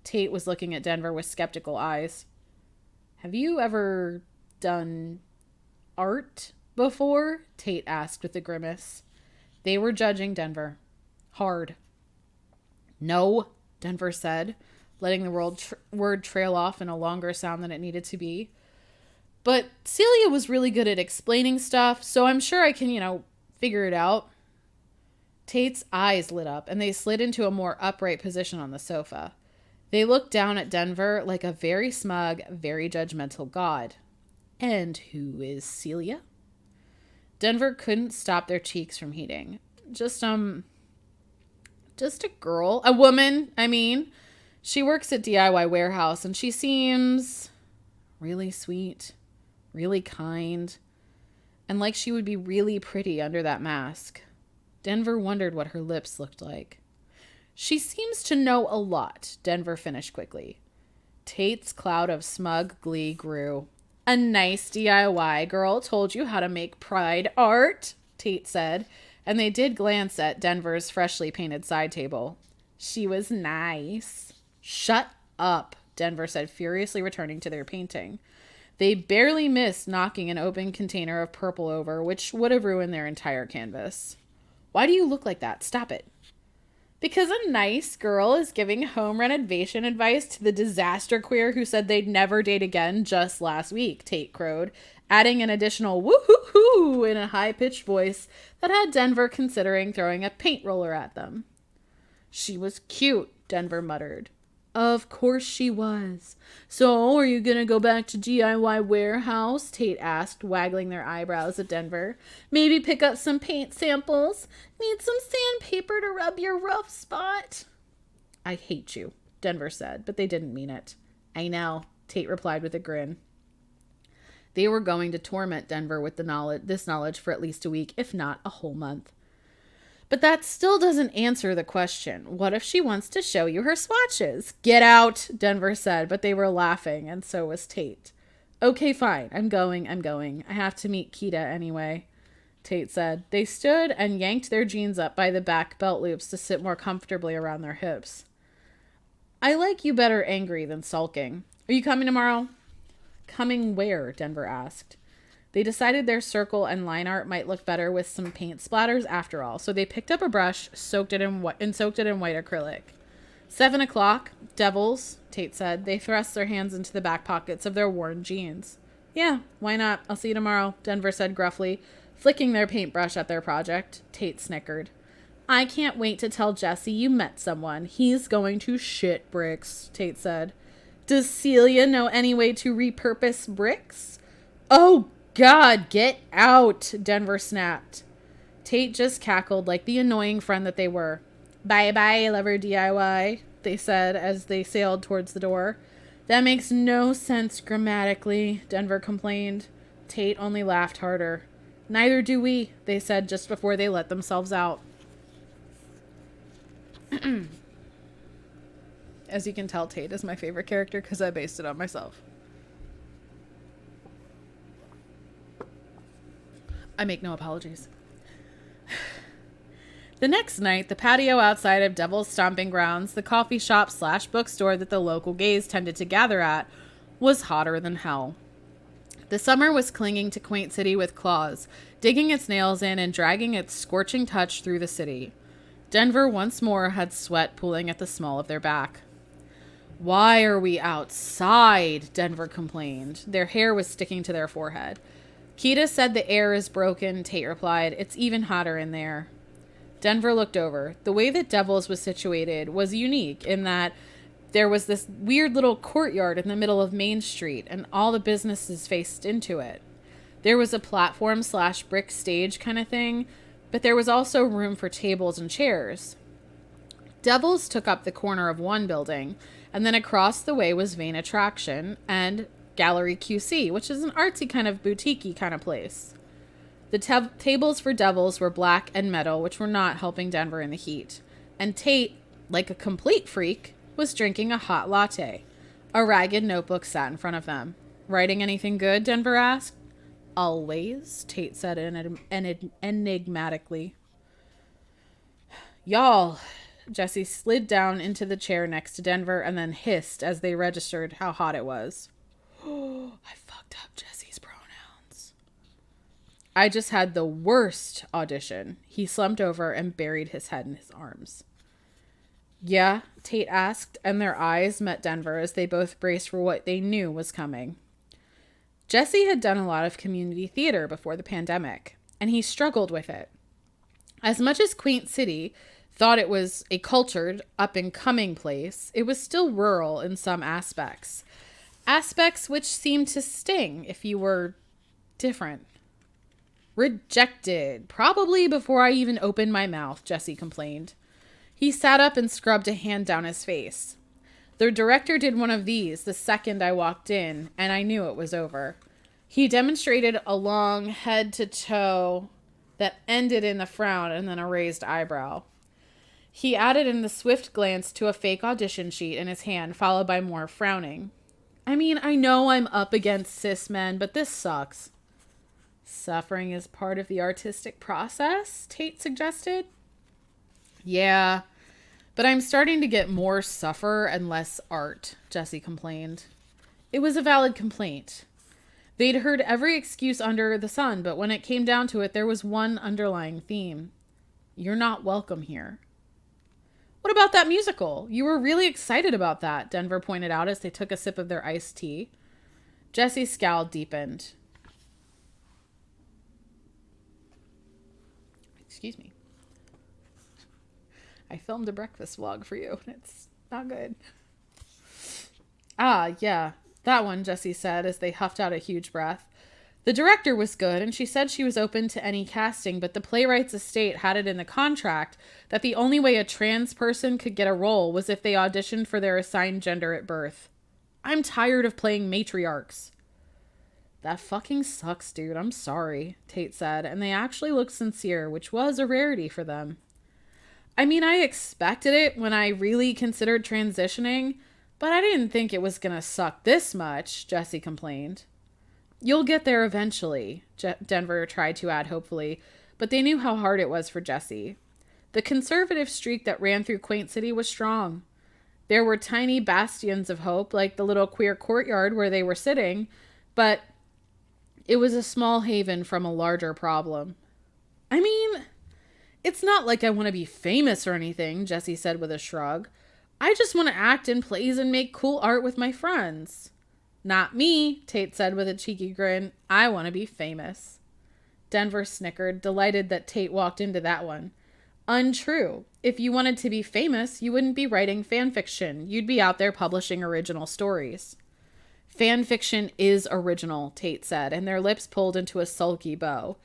Tate was looking at Denver with skeptical eyes. Have you ever done art before? Tate asked with a grimace. They were judging Denver. Hard. No, Denver said, letting the word trail off in a longer sound than it needed to be. But Celia was really good at explaining stuff, so I'm sure I can, figure it out. Tate's eyes lit up, and they slid into a more upright position on the sofa. They looked down at Denver like a very smug, very judgmental god. And who is Celia? Denver couldn't stop their cheeks from heating. Just a girl. A woman, I mean. She works at DIY Warehouse, and she seems really sweet. Really kind, and like she would be really pretty under that mask. Denver wondered what her lips looked like. She seems to know a lot, Denver finished quickly. Tate's cloud of smug glee grew. A nice DIY girl told you how to make pride art, Tate said, and they did glance at Denver's freshly painted side table. She was nice. Shut up, Denver said, furiously returning to their painting. They barely missed knocking an open container of purple over, which would have ruined their entire canvas. Why do you look like that? Stop it. Because a nice girl is giving home renovation advice to the disaster queer who said they'd never date again just last week, Tate crowed, adding an additional woo-hoo-hoo in a high-pitched voice that had Denver considering throwing a paint roller at them. She was cute, Denver muttered. Of course she was. So, are you gonna go back to DIY warehouse? Tate asked, waggling their eyebrows at Denver. Maybe pick up some paint samples? Need some sandpaper to rub your rough spot? I hate you, Denver said, but they didn't mean it. I know, Tate replied with a grin. They were going to torment Denver with this knowledge for at least a week, if not a whole month. But that still doesn't answer the question. What if she wants to show you her swatches? Get out, Denver said, but they were laughing, and so was Tate. Okay, fine. I'm going. I have to meet Kita anyway, Tate said. They stood and yanked their jeans up by the back belt loops to sit more comfortably around their hips. I like you better angry than sulking. Are you coming tomorrow? Coming where? Denver asked. They decided their circle and line art might look better with some paint splatters after all, so they picked up a brush, soaked it in white acrylic. 7 o'clock, devils, Tate said. They thrust their hands into the back pockets of their worn jeans. Yeah, why not? I'll see you tomorrow, Denver said gruffly, flicking their paintbrush at their project. Tate snickered. I can't wait to tell Jesse you met someone. He's going to shit bricks, Tate said. Does Celia know any way to repurpose bricks? Oh, God, get out, Denver snapped. Tate just cackled like the annoying friend that they were. Bye-bye, lover DIY, they said as they sailed towards the door. That makes no sense grammatically, Denver complained. Tate only laughed harder. Neither do we, they said just before they let themselves out. As you can tell, Tate is my favorite character because I based it on myself. I make no apologies. The next night, the patio outside of Devil's Stomping Grounds, the coffee shop / bookstore that the local gays tended to gather at, was hotter than hell. The summer was clinging to Quaint City with claws, digging its nails in and dragging its scorching touch through the city. Denver once more had sweat pooling at the small of their back. Why are we outside? Denver complained. Their hair was sticking to their forehead. Kita said the air is broken, Tate replied. It's even hotter in there. Denver looked over. The way that Devil's was situated was unique in that there was this weird little courtyard in the middle of Main Street and all the businesses faced into it. There was a platform / brick stage kind of thing, but there was also room for tables and chairs. Devil's took up the corner of one building, and then across the way was Vain Attraction and Gallery QC, which is an artsy kind of boutique-y kind of place. The tables for Devils were black and metal, which were not helping Denver in the heat. And Tate, like a complete freak, was drinking a hot latte. A ragged notebook sat in front of them. Writing anything good? Denver asked. Always, Tate said enigmatically. Y'all, Jesse slid down into the chair next to Denver and then hissed as they registered how hot it was. I fucked up Jesse's pronouns. I just had the worst audition. He slumped over and buried his head in his arms. Yeah, Tate asked, and their eyes met Denver as they both braced for what they knew was coming. Jesse had done a lot of community theater before the pandemic, and he struggled with it. As much as Quaint City thought it was a cultured, up-and-coming place, it was still rural in some aspects. Aspects which seemed to sting if you were different. Rejected, probably before I even opened my mouth, Jesse complained. He sat up and scrubbed a hand down his face. The director did one of these the second I walked in, and I knew it was over. He demonstrated a long head to toe that ended in a frown and then a raised eyebrow. He added in the swift glance to a fake audition sheet in his hand, followed by more frowning. I mean, I know I'm up against cis men, but this sucks. Suffering is part of the artistic process, Tate suggested. Yeah, but I'm starting to get more suffer and less art, Jesse complained. It was a valid complaint. They'd heard every excuse under the sun, but when it came down to it, there was one underlying theme. You're not welcome here. What about that musical? You were really excited about that, Denver pointed out as they took a sip of their iced tea. Jesse's scowl deepened. Excuse me. I filmed a breakfast vlog for you. It's not good. Ah, yeah, that one, Jesse said as they huffed out a huge breath. The director was good, and she said she was open to any casting, but the playwright's estate had it in the contract that the only way a trans person could get a role was if they auditioned for their assigned gender at birth. I'm tired of playing matriarchs. That fucking sucks, dude. I'm sorry, Tate said, and they actually looked sincere, which was a rarity for them. I mean, I expected it when I really considered transitioning, but I didn't think it was gonna suck this much, Jesse complained. You'll get there eventually, Denver tried to add hopefully, but they knew how hard it was for Jesse. The conservative streak that ran through Quaint City was strong. There were tiny bastions of hope, like the little queer courtyard where they were sitting, but it was a small haven from a larger problem. I mean, it's not like I want to be famous or anything, Jesse said with a shrug. I just want to act in plays and make cool art with my friends. Not me, Tate said with a cheeky grin. I want to be famous. Denver snickered, delighted that Tate walked into that one. Untrue. If you wanted to be famous, you wouldn't be writing fan fiction. You'd be out there publishing original stories. Fan fiction is original, Tate said, and their lips pulled into a sulky bow.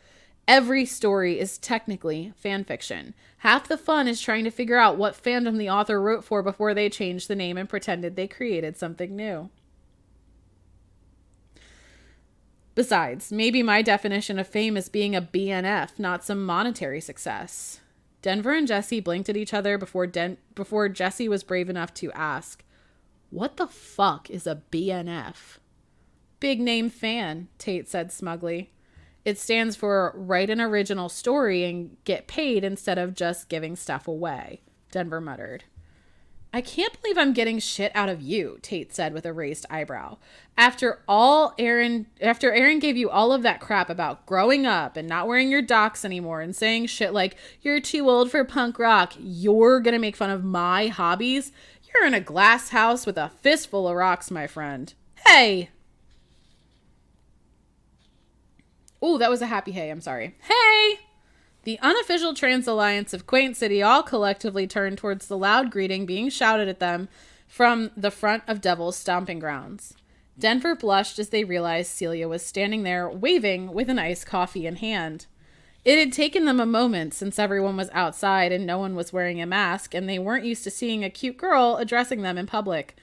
Every story is technically fan fiction. Half the fun is trying to figure out what fandom the author wrote for before they changed the name and pretended they created something new. Besides, maybe my definition of fame is being a BNF, not some monetary success. Denver and Jesse blinked at each other before Jesse was brave enough to ask, "What the fuck is a BNF?" Big name fan, Tate said smugly. It stands for write an original story and get paid instead of just giving stuff away, Denver muttered. I can't believe I'm getting shit out of you, Tate said with a raised eyebrow. After Aaron gave you all of that crap about growing up and not wearing your docs anymore and saying shit like, you're too old for punk rock, you're gonna make fun of my hobbies? You're in a glass house with a fistful of rocks, my friend. Hey! Oh, that was a happy hey, I'm sorry. Hey! The unofficial trans alliance of Quaint City all collectively turned towards the loud greeting being shouted at them from the front of Devil's Stomping Grounds. Denver blushed as they realized Celia was standing there waving with an iced coffee in hand. It had taken them a moment since everyone was outside and no one was wearing a mask, and they weren't used to seeing a cute girl addressing them in public.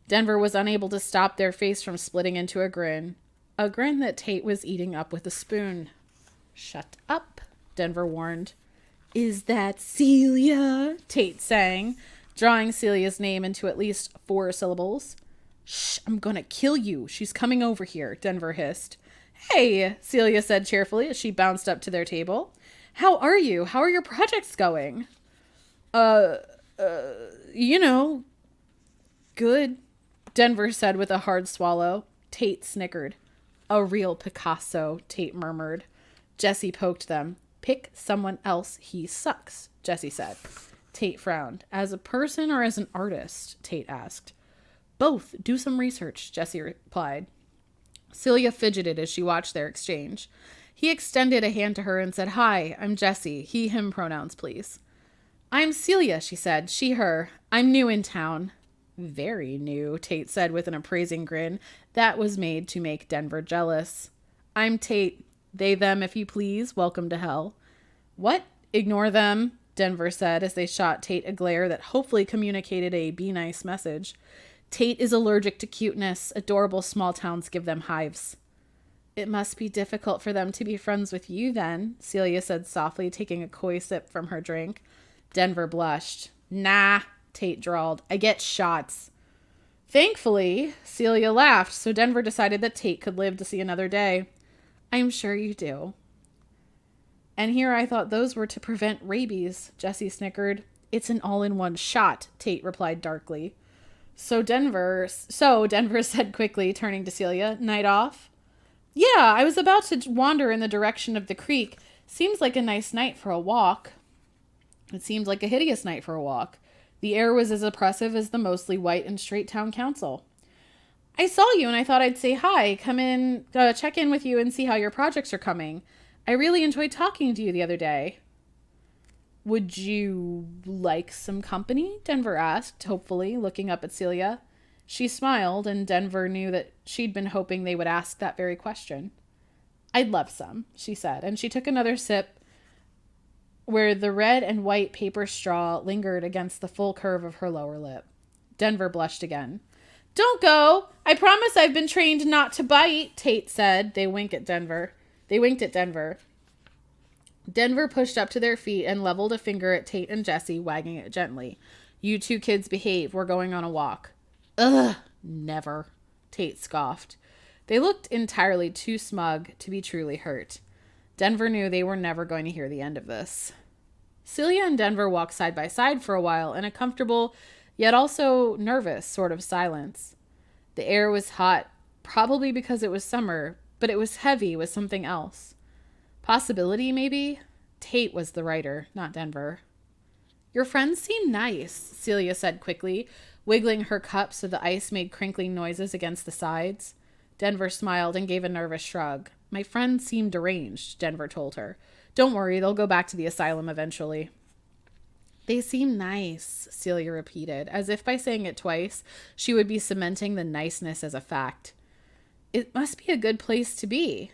Denver was unable to stop their face from splitting into a grin that Tate was eating up with a spoon. Shut up, Denver warned. Is that Celia? Tate sang, drawing Celia's name into at least 4 syllables. Shh, I'm gonna kill you. She's coming over here, Denver hissed. Hey, Celia said cheerfully as she bounced up to their table. How are you? How are your projects going? Good, Denver said with a hard swallow. Tate snickered. A real Picasso, Tate murmured. Jesse poked them. Pick someone else, he sucks, Jesse said. Tate frowned. As a person or as an artist? Tate asked. Both. Do some research, Jesse replied. Celia fidgeted as she watched their exchange. He extended a hand to her and said, Hi, I'm Jesse. He, him pronouns, please. I'm Celia, she said. She, her. I'm new in town. Very new, Tate said with an appraising grin that was made to make Denver jealous. I'm Tate. They, them, if you please. Welcome to hell. What? Ignore them, Denver said as they shot Tate a glare that hopefully communicated a be nice message. Tate is allergic to cuteness. Adorable small towns give them hives. It must be difficult for them to be friends with you then, Celia said softly, taking a coy sip from her drink. Denver blushed. Nah, Tate drawled. I get shots. Thankfully, Celia laughed, so Denver decided that Tate could live to see another day. I'm sure you do. And here I thought those were to prevent rabies, Jesse snickered. It's an all-in-one shot, Tate replied darkly. So Denver said quickly, turning to Celia, night off? Yeah, I was about to wander in the direction of the creek. Seems like a nice night for a walk. It seemed like a hideous night for a walk. The air was as oppressive as the mostly white and straight town council. I saw you and I thought I'd say hi, come in, check in with you and see how your projects are coming. I really enjoyed talking to you the other day. Would you like some company? Denver asked, hopefully, looking up at Celia. She smiled, and Denver knew that she'd been hoping they would ask that very question. I'd love some, she said, and she took another sip where the red and white paper straw lingered against the full curve of her lower lip. Denver blushed again. Don't go! I promise I've been trained not to bite, Tate said. They winked at Denver. Denver pushed up to their feet and leveled a finger at Tate and Jessie, wagging it gently. You two kids behave. We're going on a walk. Ugh, never, Tate scoffed. They looked entirely too smug to be truly hurt. Denver knew they were never going to hear the end of this. Celia and Denver walked side by side for a while in a comfortable, yet also nervous sort of silence. The air was hot, probably because it was summer, but it was heavy with something else. Possibility, maybe? Tate was the writer, not Denver. Your friends seem nice, Celia said quickly, wiggling her cup so the ice made crinkling noises against the sides. Denver smiled and gave a nervous shrug. My friends seem deranged, Denver told her. Don't worry, they'll go back to the asylum eventually. They seem nice, Celia repeated, as if by saying it twice, she would be cementing the niceness as a fact. It must be a good place to be.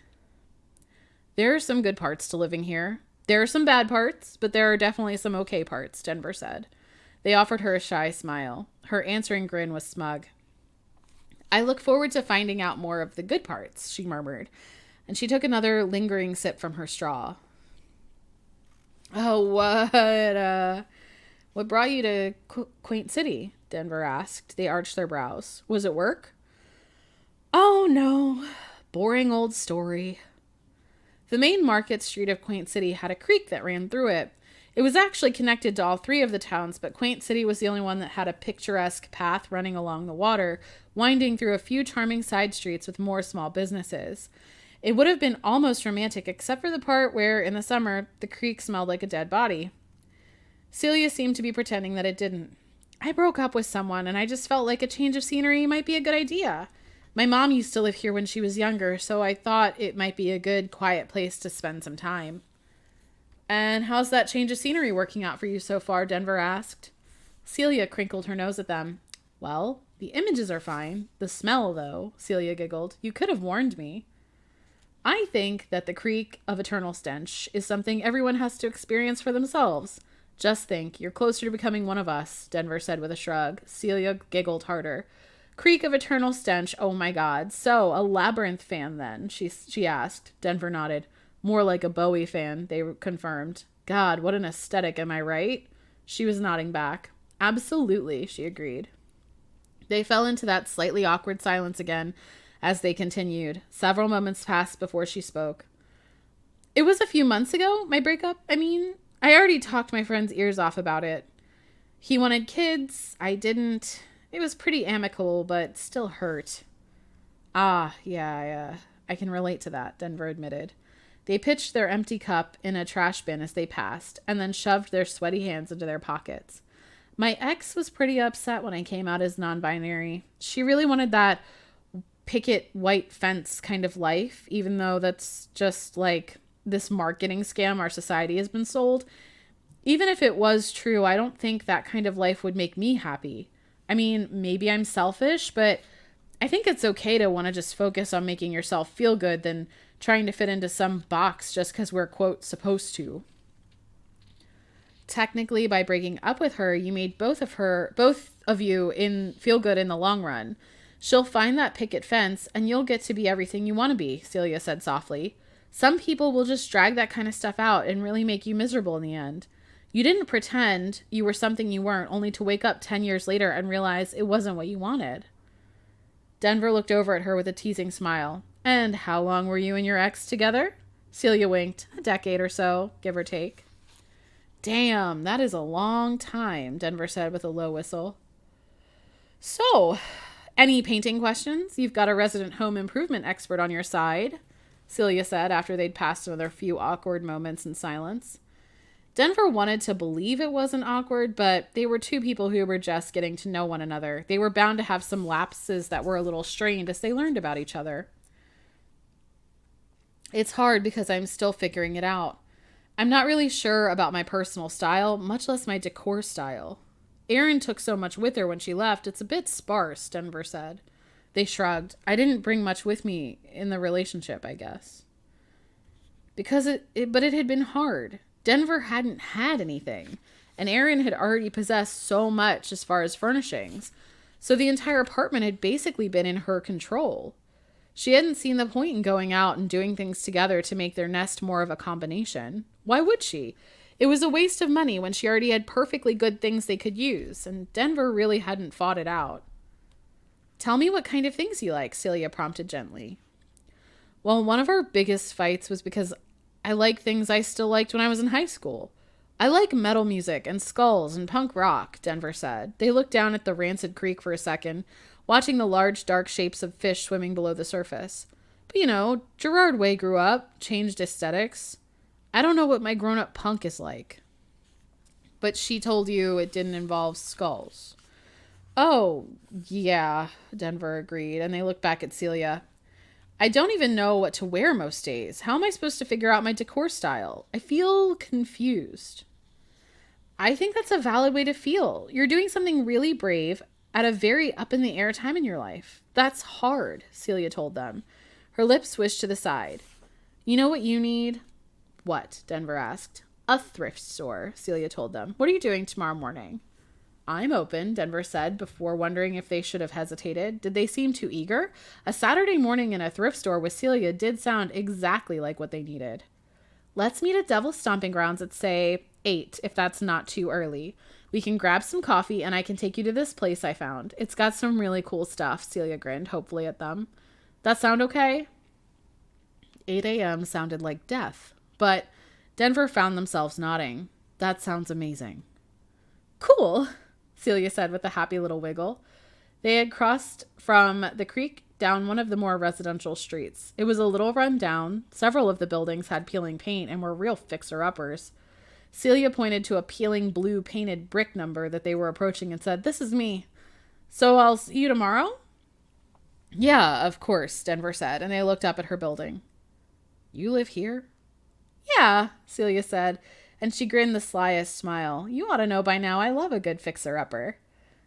There are some good parts to living here. There are some bad parts, but there are definitely some okay parts, Denver said. They offered her a shy smile. Her answering grin was smug. I look forward to finding out more of the good parts, she murmured, and she took another lingering sip from her straw. Oh, what brought you to Quaint City? Denver asked. They arched their brows. Was it work? Oh, no. Boring old story. The main market street of Quaint City had a creek that ran through it. It was actually connected to all three of the towns, but Quaint City was the only one that had a picturesque path running along the water, winding through a few charming side streets with more small businesses. It would have been almost romantic, except for the part where, in the summer, the creek smelled like a dead body. Celia seemed to be pretending that it didn't. I broke up with someone, and I just felt like a change of scenery might be a good idea. My mom used to live here when she was younger, so I thought it might be a good, quiet place to spend some time. And how's that change of scenery working out for you so far? Denver asked. Celia crinkled her nose at them. Well, the images are fine. The smell, though, Celia giggled. You could have warned me. I think that the creek of eternal stench is something everyone has to experience for themselves. Just think, you're closer to becoming one of us, Denver said with a shrug. Celia giggled harder. Creek of eternal stench, oh my God. So, a Labyrinth fan then, she asked. Denver nodded. More like a Bowie fan, they confirmed. God, what an aesthetic, am I right? She was nodding back. Absolutely, she agreed. They fell into that slightly awkward silence again as they continued. Several moments passed before she spoke. It was a few months ago, my breakup. I already talked my friend's ears off about it. He wanted kids. I didn't. It was pretty amicable, but still hurt. Yeah, I can relate to that, Denver admitted. They pitched their empty cup in a trash bin as they passed, and then shoved their sweaty hands into their pockets. My ex was pretty upset when I came out as non-binary. She really wanted that picket white fence kind of life, even though that's just like this marketing scam our society has been sold. Even if it was true, I don't think that kind of life would make me happy. Maybe I'm selfish, but I think it's okay to want to just focus on making yourself feel good than trying to fit into some box just because we're, quote, supposed to. Technically, by breaking up with her, you made both of you feel good in the long run. She'll find that picket fence and you'll get to be everything you want to be, Celia said softly. Some people will just drag that kind of stuff out and really make you miserable in the end. You didn't pretend you were something you weren't, only to wake up 10 years later and realize it wasn't what you wanted. Denver looked over at her with a teasing smile. And how long were you and your ex together? Celia winked. A decade or so, give or take. Damn, that is a long time, Denver said with a low whistle. So, any painting questions? You've got a resident home improvement expert on your side, Celia said after they'd passed another few awkward moments in silence. Denver wanted to believe it wasn't awkward, but they were two people who were just getting to know one another. They were bound to have some lapses that were a little strained as they learned about each other. It's hard because I'm still figuring it out. I'm not really sure about my personal style, much less my decor style. Erin took so much with her when she left, it's a bit sparse, Denver said. They shrugged. I didn't bring much with me in the relationship, I guess. But it had been hard. Denver hadn't had anything, and Erin had already possessed so much as far as furnishings, so the entire apartment had basically been in her control. She hadn't seen the point in going out and doing things together to make their nest more of a combination. Why would she? It was a waste of money when she already had perfectly good things they could use, and Denver really hadn't fought it out. Tell me what kind of things you like, Celia prompted gently. Well, one of our biggest fights was because I like things I still liked when I was in high school. I like metal music and skulls and punk rock, Denver said. They looked down at the rancid creek for a second, watching the large, dark shapes of fish swimming below the surface. But Gerard Way grew up, changed aesthetics. I don't know what my grown-up punk is like. But she told you it didn't involve skulls. Oh, yeah, Denver agreed, and they looked back at Celia. I don't even know what to wear most days. How am I supposed to figure out my decor style? I feel confused. I think that's a valid way to feel. You're doing something really brave at a very up-in-the-air time in your life. That's hard, Celia told them. Her lips swished to the side. You know what you need? What? Denver asked. A thrift store, Celia told them. What are you doing tomorrow morning? I'm open, Denver said, before wondering if they should have hesitated. Did they seem too eager? A Saturday morning in a thrift store with Celia did sound exactly like what they needed. Let's meet at Devil's Stomping Grounds at, say, 8, if that's not too early. We can grab some coffee, and I can take you to this place I found. It's got some really cool stuff, Celia grinned, hopefully at them. That sound okay? 8 a.m. sounded like death, but Denver found themselves nodding. That sounds amazing. Cool, Celia said with a happy little wiggle. They had crossed from the creek down one of the more residential streets. It was a little run down. Several of the buildings had peeling paint and were real fixer-uppers. Celia pointed to a peeling blue painted brick number that they were approaching and said, "This is me. So I'll see you tomorrow?" "Yeah, of course," Denver said, and they looked up at her building. "You live here?" "Yeah," Celia said, and she grinned the slyest smile. "You ought to know by now I love a good fixer-upper."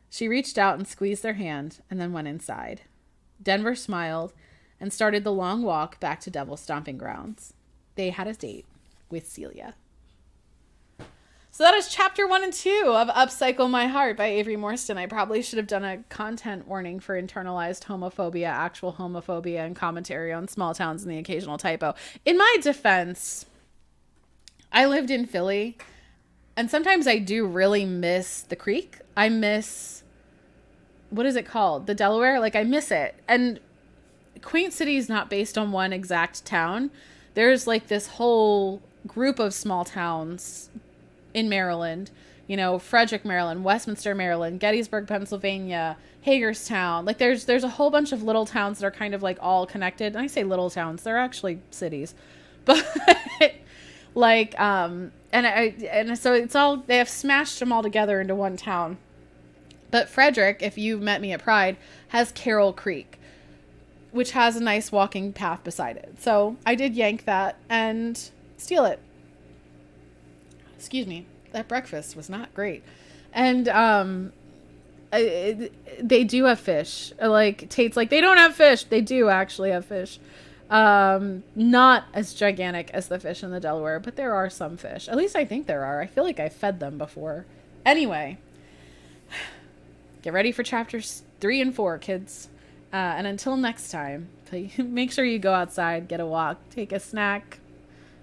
She reached out and squeezed their hand and then went inside. Denver smiled and started the long walk back to Devil's Stomping Grounds. They had a date with Celia. So that is chapter 1 and 2 of Upcycle My Heart by Avery Morstan. I probably should have done a content warning for internalized homophobia, actual homophobia, and commentary on small towns and the occasional typo. In my defense, I lived in Philly, and sometimes I do really miss the creek. I miss, what is it called? The Delaware? I miss it. And Quaint City is not based on one exact town. There's this whole group of small towns in Maryland, Frederick, Maryland, Westminster, Maryland, Gettysburg, Pennsylvania, Hagerstown. There's a whole bunch of little towns that are kind of all connected. And I say little towns, they're actually cities. But and so it's all, they have smashed them all together into one town. But Frederick, if you met me at Pride, has Carroll Creek, which has a nice walking path beside it. So I did yank that and steal it. Excuse me, that breakfast was not great. And they do have fish. Tate's they don't have fish. They do actually have fish. Not as gigantic as the fish in the Delaware, but there are some fish. At least I think there are. I feel like I fed them before. Anyway, get ready for chapters 3 and 4, kids. And until next time, make sure you go outside, get a walk, take a snack,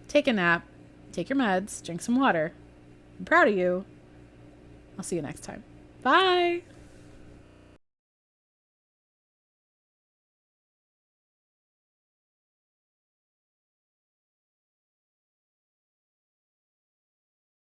take a nap, take your meds, drink some water. I'm proud of you. I'll see you next time. Bye.